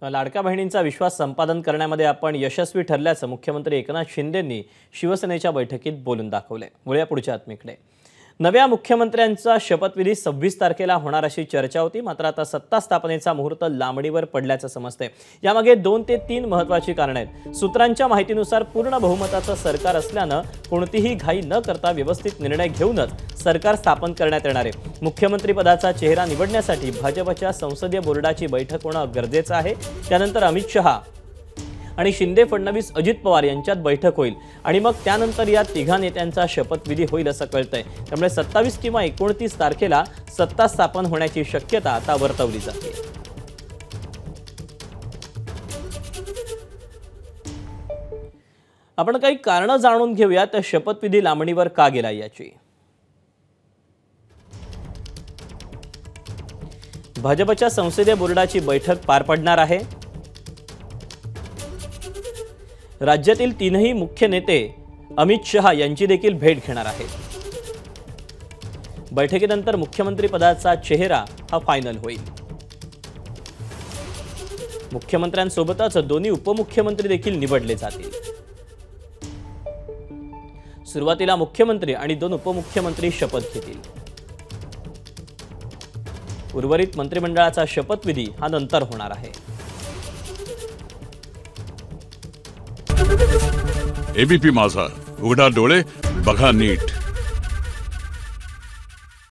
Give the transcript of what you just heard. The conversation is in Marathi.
लाडक्या बहिणींचा विश्वास संपादन करण्यामध्ये आपण यशस्वी ठरल्याचं मुख्यमंत्री एकनाथ शिंदेंनी शिवसेनेच्या बैठकीत बोलून दाखवले। वळूया पुढच्या बातमीकडे। नव्या मुख्यमंत्र्यांचा शपथविधी 26 तारखेला होणार अशी चर्चा होती, मात्र आता सत्ता स्थापनेचा मुहूर्त लांबणीवर पडल्याचं समजते। यामागे 2 ते 3 महत्त्वाची कारणे आहेत। सूत्रांच्या माहितीनुसार पूर्ण बहुमताचं सरकार असल्यानं कोणतीही घाई न करता व्यवस्थित निर्णय घेऊनच सरकार स्थापन करण्यात येणार आहे। मुख्यमंत्री पदाचा चेहरा निवडण्यासाठी भाजपच्या संसदीय बोर्डाची बैठक होणं गरजेचं आहे। त्यानंतर अमित शहा आणि शिंदे, फडणवीस, अजित पवार यांच्यात बैठक होईल आणि मग त्यानंतर या तिघा नेत्यांचा शपथविधी होईल असं कळतंय। त्यामुळे 27 किंवा 29 तारखेला सत्ता स्थापन होण्याची शक्यता आता वर्तवली जाते। आपण काही कारणं जाणून घेऊयात शपथविधी लांबणीवर का गेला याची। भाजपच्या संसदीय बोर्डाची बैठक पार पडणार आहे। राज्यातील 3ही मुख्य नेते अमित शहा यांची देखील भेट घेणार आहेत। बैठकीनंतर मुख्यमंत्री पदाचा चेहरा हा फायनल होईल। मुख्यमंत्र्यांसोबतच दोन्ही उपमुख्यमंत्री देखील निवडले जातील। सुरुवातीला मुख्यमंत्री आणि 2 उपमुख्यमंत्री शपथ घेतील। उर्वरित मंत्रिमंडळाचा शपथविधी हा नंतर होणार आहे। एबीपी माझा, उघडा डोळे बघा नीट।